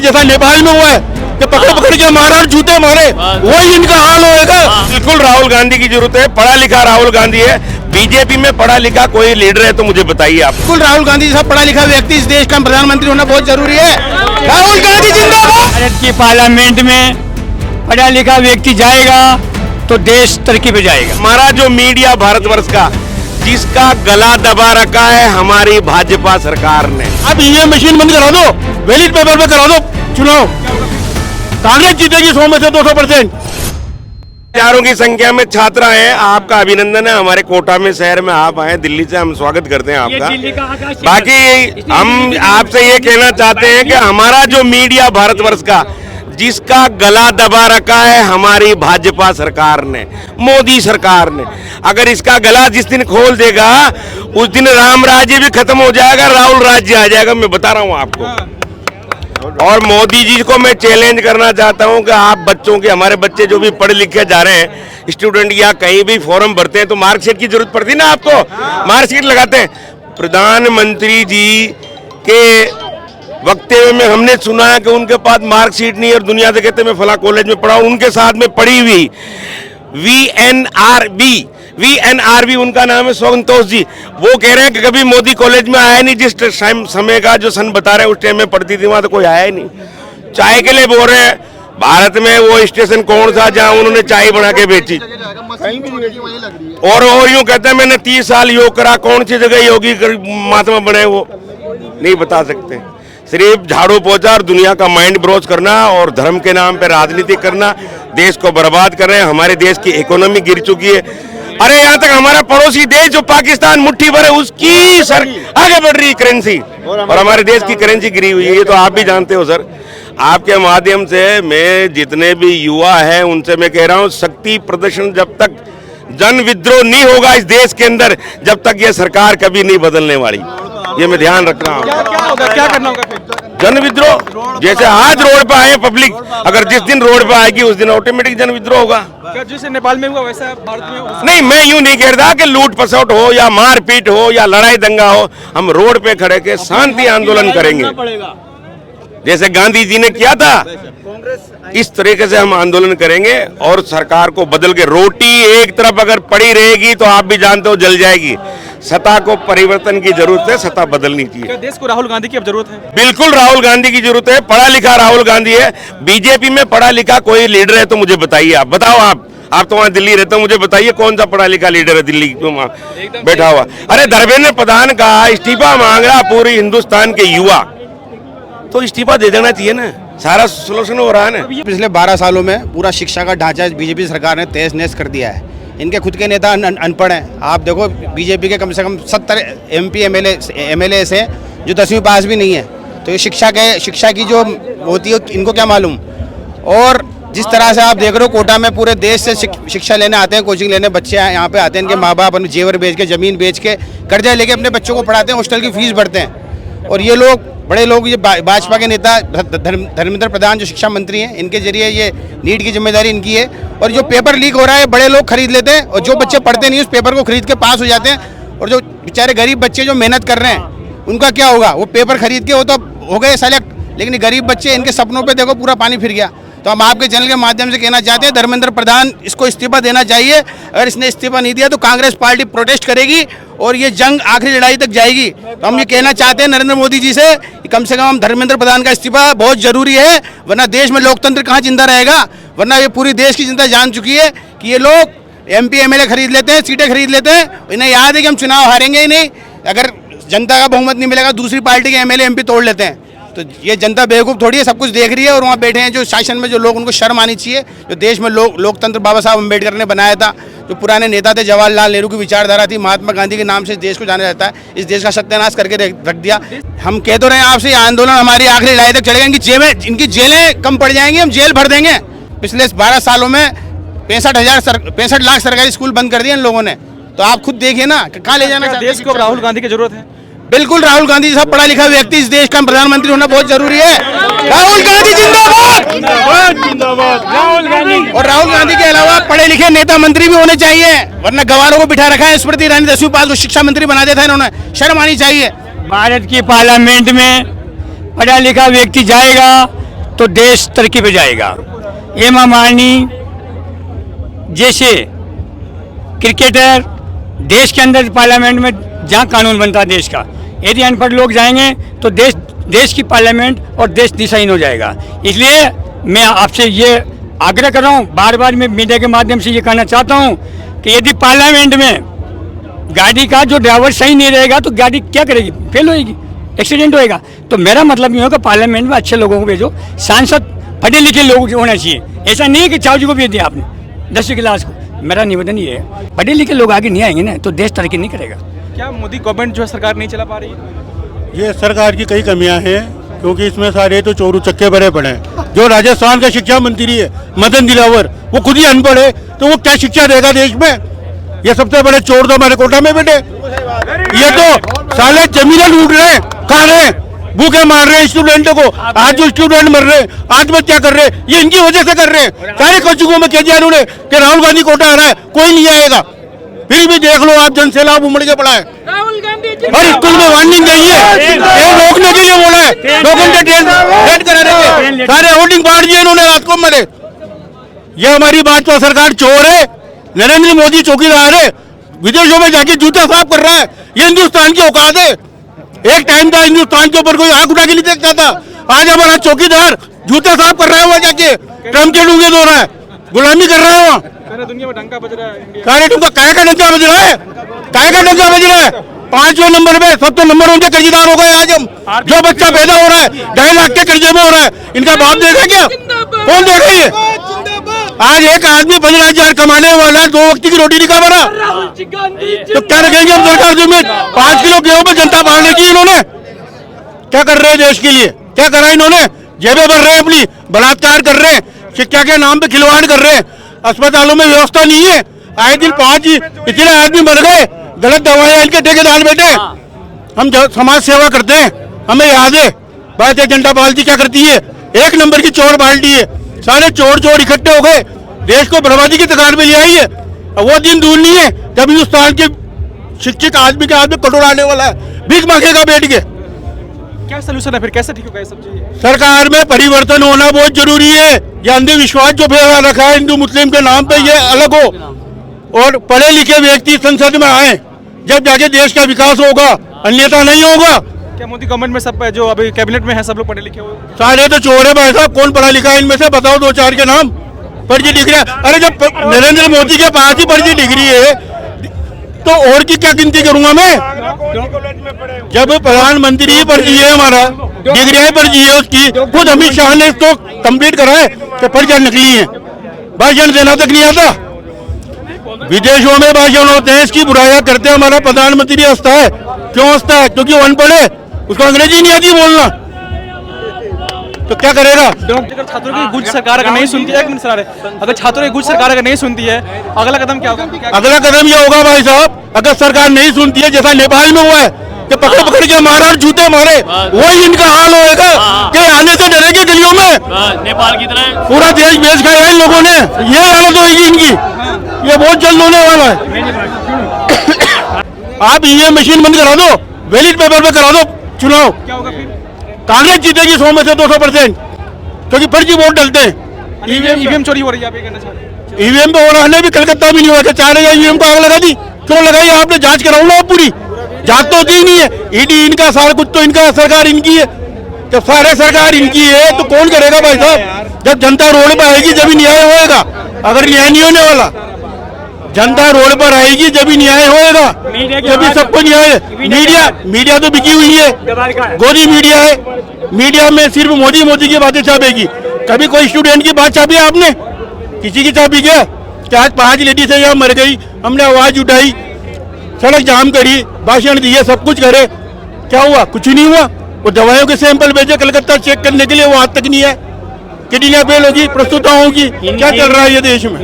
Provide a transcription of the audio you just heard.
जैसा नेपाल में हुआ है कि पकड़ पकड़ के मारा और जूते मारे, वही इनका हाल होएगा। बिल्कुल राहुल गांधी की जरूरत है, पढ़ा लिखा राहुल गांधी है। बीजेपी में पढ़ा लिखा कोई लीडर है तो मुझे बताइए आप। बिल्कुल राहुल गांधी जैसा पढ़ा लिखा व्यक्ति इस देश का प्रधानमंत्री होना बहुत जरूरी है। राहुल गांधी जिंदाबाद। भारत की पार्लियामेंट में पढ़ा लिखा व्यक्ति जाएगा तो देश तरक्की पे जाएगा। हमारा जो मीडिया भारतवर्ष का, जिसका गला दबा रखा है हमारी भाजपा सरकार ने। अब ईवीएम मशीन बंद करा दो, बैलेट पेपर पे करा दो चुनाव, कांग्रेस जीतेगी 100 में से 200%। हजारों की संख्या में छात्र आए हैं, आपका अभिनंदन है। हमारे कोटा में शहर में आप आए, दिल्ली से हम स्वागत करते हैं आपका। बाकी हम आपसे ये कहना चाहते हैं कि हमारा जो मीडिया भारतवर्ष का, जिसका गला दबा रखा है हमारी भाजपा सरकार ने, मोदी सरकार ने, अगर इसका गला जिस दिन खोल देगा उस दिन राम राज्य भी खत्म हो जाएगा, राहुल राज्य आ जाएगा। मैं बता रहा हूं आपको। और मोदी जी को मैं चैलेंज करना चाहता हूं कि आप बच्चों के, हमारे बच्चे जो भी पढ़े लिखे जा रहे हैं, स्टूडेंट या कहीं भी फॉर्म भरते हैं तो मार्कशीट की जरूरत पड़ती है ना आपको, मार्कशीट लगाते हैं। प्रधानमंत्री जी के वक्तव्य में हमने सुना है कि उनके पास मार्कशीट नहीं है और दुनिया से कहते मैं फला कॉलेज में पढ़ा हूं। उनके साथ में पढ़ी हुई वीएनआरबी उनका नाम है, संतोष जी, वो कह रहे हैं कि कभी मोदी कॉलेज में आया नहीं। जिस समय का जो सन बता रहे हैं उस टाइम में पढ़ती थी, वहां तो कोई आया ही नहीं। चाय के लिए बोल रहे हैं, भारत में वो स्टेशन कौन सा जहां उन्होंने चाय बना के बेची। और यूं कहते हैं मैंने 30 साल योग करा, कौन सी जगह योगी महात्मा बने वो नहीं बता सकते। सिर्फ झाड़ू पोछा और दुनिया का माइंड ब्रोच करना और धर्म के नाम पे राजनीति करना, देश को बर्बाद कर रहे हैं। हमारे देश की इकोनॉमी गिर चुकी है। अरे यहाँ तक हमारा पड़ोसी देश जो पाकिस्तान मुट्ठी भर है, उसकी सर आगे बढ़ रही करेंसी, और हमारे देश की करेंसी गिरी हुई है। ये तो आप भी जानते हो सर। आपके माध्यम से मैं जितने भी युवा हैं उनसे मैं कह रहा हूँ, शक्ति प्रदर्शन जब तक जन विद्रोह नहीं होगा इस देश के अंदर, जब तक ये सरकार कभी नहीं बदलने वाली। ये मैं ध्यान रख रहा हूँ। क्या करना होगा? जन विद्रोह जैसे आज रोड पे आए पब्लिक, अगर जिस दिन रोड पे आएगी उस दिन ऑटोमेटिक जन विद्रोह होगा। क्या जैसे नेपाल में हुआ वैसा भारत में हो? नहीं, मैं यूं नहीं कह रहा कि लूट पसौट हो या मारपीट हो या लड़ाई दंगा हो। हम रोड पे खड़े के शांति आंदोलन करेंगे जैसे गांधी जी ने किया था। इस तरीके से हम आंदोलन करेंगे और सरकार को बदल के, रोटी एक तरफ अगर पड़ी रहेगी तो आप भी जानते हो जल जाएगी। सत्ता को परिवर्तन की जरूरत है, सत्ता बदलनी चाहिए। क्या देश को राहुल गांधी की अब जरूरत है? बिल्कुल राहुल गांधी की जरूरत है, पढ़ा लिखा राहुल गांधी है। बीजेपी में पढ़ा लिखा कोई लीडर है तो मुझे बताइए। आप बताओ, आप तो वहाँ दिल्ली रहते हो, मुझे बताइए कौन सा पढ़ा लिखा लीडर है दिल्ली में बैठा हुआ। अरे धर्मेंद्र प्रधान का इस्तीफा मांग रहा पूरी हिंदुस्तान के युवा, तो इस्तीफा दे देना चाहिए ना, सारा सोल्यूशन हो रहा है ना। पिछले 12 सालों में पूरा शिक्षा का ढांचा बीजेपी सरकार ने तहस नहस कर दिया है। इनके खुद के नेता अनपढ़ हैं। आप देखो बीजेपी के कम से कम 70 MP एमएलए ऐसे हैं जो 10वीं पास भी नहीं है। तो ये शिक्षा की जो होती है इनको क्या मालूम। और जिस तरह से आप देख रहे हो कोटा में पूरे देश से शिक्षा लेने आते हैं, कोचिंग लेने बच्चे यहाँ पे आते हैं। इनके माँ बाप अपने जेवर बेच के, जमीन बेच के, कर्जा लेके अपने बच्चों को पढ़ाते हैं, हॉस्टल की फीस भरते हैं। और ये लोग बड़े लोग, ये भाजपा के नेता धर्मेंद्र प्रधान जो शिक्षा मंत्री हैं, इनके जरिए ये नीट की जिम्मेदारी इनकी है। और जो पेपर लीक हो रहा है बड़े लोग खरीद लेते हैं, और जो बच्चे पढ़ते नहीं उस पेपर को खरीद के पास हो जाते हैं। और जो बेचारे गरीब बच्चे जो मेहनत कर रहे हैं उनका क्या होगा? वो पेपर खरीद के वो तो हो गए सेलेक्ट, लेकिन गरीब बच्चे, इनके सपनों पे देखो पूरा पानी फिर गया। तो हम आपके चैनल के माध्यम से कहना चाहते हैं, धर्मेंद्र प्रधान इसको इस्तीफा देना चाहिए। अगर इसने इस्तीफा नहीं दिया तो कांग्रेस पार्टी प्रोटेस्ट करेगी और ये जंग आखिरी लड़ाई तक जाएगी। तो हम ये कहना चाहते हैं नरेंद्र मोदी जी से कि कम से कम धर्मेंद्र प्रधान का इस्तीफा बहुत जरूरी है, वरना देश में लोकतंत्र कहाँ जिंदा रहेगा। वरना ये पूरी देश की जनता जान चुकी है कि ये लोग MP MLA खरीद लेते हैं, सीटें खरीद लेते हैं। इन्हें याद है कि हम चुनाव हारेंगे ही नहीं, अगर जनता का बहुमत नहीं मिलेगा दूसरी पार्टी के MLA MP तोड़ लेते हैं। तो ये जनता बेवकूफ़ थोड़ी है, सब कुछ देख रही है। और वहाँ बैठे हैं जो शासन में जो लोग, उनको शर्म आनी चाहिए। जो देश में लोकतंत्र बाबा साहब अम्बेडकर ने बनाया था, जो पुराने नेता थे, जवाहरलाल नेहरू की विचारधारा थी, महात्मा गांधी के नाम से देश को जाना जाता है, इस देश का सत्यानाश करके रख दिया। हम कह तो रहे हैं आपसे, आंदोलन हमारी आखिरी लड़ाई तक चलेगा। इनकी जेलें कम पड़ जाएंगी, हम जेल भर देंगे। पिछले 12 सालों में 65 लाख सरकारी स्कूल बंद कर दिए इन लोगों ने। तो आप खुद देखिए ना, कहाँ ले जाना देश को राहुल गांधी की जरूरत है? बिल्कुल राहुल गांधी जैसा पढ़ा लिखा व्यक्ति इस देश का प्रधानमंत्री होना बहुत जरूरी है। राहुल गांधी जिंदाबाद। राहुल गांधी। और राहुल गांधी के अलावा पढ़े लिखे नेता मंत्री भी होने चाहिए, वरना गवारों को बिठा रखा है। स्मृति ईरानी 10वीं पास को शिक्षा मंत्री बना देता है इन्होंने, शर्म आनी चाहिए। भारत की पार्लियामेंट में पढ़ा लिखा व्यक्ति जाएगा तो देश तरक्की पे जाएगा। हेमा मालिनी जैसे क्रिकेटर देश के अंदर पार्लियामेंट में जहाँ कानून बनता है देश का, यदि अनपढ़ लोग जाएंगे तो देश की पार्लियामेंट और देश दिशाहीन हो जाएगा। इसलिए मैं आपसे ये आग्रह कर रहा हूँ, बार बार मैं मीडिया के माध्यम से ये कहना चाहता हूँ कि यदि पार्लियामेंट में गाड़ी का जो ड्राइवर सही नहीं रहेगा तो गाड़ी क्या करेगी, फेल होएगी, एक्सीडेंट होएगा। तो मेरा मतलब ये होगा पार्लियामेंट में अच्छे लोगों को भेजो, सांसद पढ़े लिखे लोग होना चाहिए। ऐसा नहीं है कि चाव जी को भेज दिया आपने 10वीं क्लास को। मेरा निवेदन ये है, पढ़े लिखे लोग आगे नहीं आएंगे ना तो देश तरक्की नहीं करेगा। क्या मोदी गवर्नमेंट जो है सरकार नहीं चला पा रही है? ये सरकार की कई कमियां हैं, क्योंकि इसमें सारे तो चोरू चक्के भरे पड़े हैं। जो राजस्थान का शिक्षा मंत्री है मदन दिलावर, वो खुद ही अनपढ़ है, तो वो क्या शिक्षा देगा देश में? ये सबसे बड़े चोर तो हमारे कोटा में बैठे। ये तो साले जमीनें लूट रहे हैं, खा रहे हैं, भूखे मार रहे हैं स्टूडेंटों को। आज जो स्टूडेंट मर रहे हैं, आत्महत्या कर रहे हैं, ये इनकी वजह से कर रहे हैं। सारे कोचिंगों में केजरीवाल ने कि राहुल गांधी कोटा आ रहा है, कोई नहीं आएगा। फिर भी देख लो आप, जनसैलाब उमड़ के पड़ा है और स्कूल में वार्निंग गई है, ये रोकने के लिए बोला है। 2 घंटे ट्रेन लेट करा रहे थे, सारे होर्डिंग बांट दिए इन्होंने रात को मरे। ये हमारी भाजपा सरकार चोर है, नरेंद्र मोदी चौकीदार है, विदेशों में जाके जूता साफ कर रहा है। ये हिंदुस्तान की औकात है? एक टाइम था हिंदुस्तान के ऊपर कोई आंख उठा के नहीं देखता था, आज हमारा चौकीदार जूता साफ कर रहा है, वहां जाके ट्रम्प के डूंगे धो रहा है, गुलामी कर रहा है वहाँ। सारे दुनिया में डंका बज रहा है इंडिया। सारे डंका काय का डंका बज रहा है, काय का डंका बज रहा है। 5वें नंबर पे 7वें नंबर उनके कर्जदार हो गए। आज हम जो बच्चा पैदा हो रहा है 2.5 लाख के कर्जे में हो रहा है, इनका बाप देगा क्या? कौन देगा ये? आज एक आदमी 15,000 कमाने वाला है, 2 वक्त की रोटी नहीं खा रहा, तो क्या रखेंगे हम सरकार से उम्मीद? 5 किलो गेहूं पे जनता बांध रखी इन्होंने। क्या कर रहे हैं देश के लिए? क्या करा इन्होंने? जेबें भर रहे हैं अपनी, बलात्कार कर रहे हैं, शिक्षा के नाम पे खिलवाड़ कर रहे हैं, अस्पतालों में व्यवस्था नहीं है। आए दिन 5 इतने आदमी मर गए, गलत दवाएं इनके ठेकेदार बैठे। हम समाज सेवा करते हैं, हमें याद है भारतीय जनता पार्टी क्या करती है, 1 नंबर की चोर पार्टी है। सारे चोर इकट्ठे हो गए, देश को बर्बादी की कगार में ले आई है। वो दिन दूर नहीं है जब हिंदुस्तान के शिक्षित आदमी के हाथ में कटोरा आने वाला है, भीख मांगेगा बैठ के। क्या सोल्यूशन है फिर, कैसे ठीक होगा ये सब चीजें? सरकार में परिवर्तन होना बहुत जरूरी है। ये अंधविश्वास जो फैला रखा है हिंदू मुस्लिम के नाम पे, ये अलग हो और पढ़े लिखे व्यक्ति संसद में आए, जब जाके देश का विकास होगा, अन्यथा नहीं होगा। क्या मोदी गवर्नमेंट में सब जो अभी कैबिनेट में है सब लोग पढ़े लिखे हो? सारे तो चोर है भाई साहब, कौन पढ़ा लिखा है इनमें से? बताओ 2-4 के नाम। फर्जी डिग्री, अरे जब नरेंद्र मोदी के पास ही फर्जी डिग्री है तो और की क्या गिनती करूंगा मैं? जब प्रधानमंत्री ही फर्जी है, हमारा डिग्रियां फर्जी है उसकी, खुद अमित शाह ने इसको कंप्लीट करा है कि फर्जी नकली है, भाषण देना तक नहीं आता। विदेशों में भाषण होते हैं, इसकी बुराइयां करते हैं। हमारा प्रधानमंत्री हंसता है, क्यों हंसता है? क्योंकि वो अनपढ़ है, उसको अंग्रेजी नहीं आती बोलना, तो क्या करेगा? अगर छात्रों की गुज सरकार अगर नहीं सुनती है, एक मिनट सर, अगर छात्रों की गुज सरकार अगर नहीं सुनती है, अगला कदम क्या होगा? अगला कदम ये होगा भाई साहब, अगर सरकार नहीं सुनती है, जैसा नेपाल में हुआ है कि पकड़ पकड़ के मारा और जूते मारे, वही इनका हाल होएगा कि आने से डरेंगे गलियों में। नेपाल की तरह पूरा देश बेच खाया इन लोगों ने, ये हालत होगी इनकी, ये बहुत जल्द होने वाला है। आप ईवीएम मशीन बंद करा दो, बैलेट पेपर पे करा दो चुनाव, क्या होगा फिर? कांग्रेस जीतेगी 100 में से 200%, क्योंकि फर्जी वोट डलते हैं। ईवीएम चोरी हो रही है, आप ये कहना चाह रहे हैं? ईवीएम पे हो रहा है भी, कलकत्ता भी नहीं हुआ था, 4,000 ईवीएम को आग लगा दी। क्यों लगाई? आपने जांच कराओ ना पूरी, जांच तो होती ही नहीं है। ईडी इनका, सारा कुछ तो इनका, सरकार इनकी है। जब सारे सरकार इनकी है तो कौन करेगा भाई साहब? जब जनता रोड पर आएगी जब ही न्याय होएगा, अगर न्याय नहीं होने वाला, जनता रोड पर आएगी जब ही न्याय होएगा, जब भी सबको न्याय। मीडिया तो बिकी हुई है, गोदी मीडिया है, मीडिया में सिर्फ मोदी की बातें छापेगी। कभी कोई स्टूडेंट की बात छापी आपने? किसी की छापी क्या? आज 5 लेडीज यहाँ मर गई, हमने आवाज उठाई, सड़क जाम करी, भाषण दिए, सब कुछ करे, क्या हुआ? कुछ नहीं हुआ। वो दवाइयों के सैंपल भेजे कलकत्ता चेक करने के लिए, वो आज तक नहीं है। किडनियां फेल होगी, प्रस्तुता होगी, क्या चल रहा है ये देश में?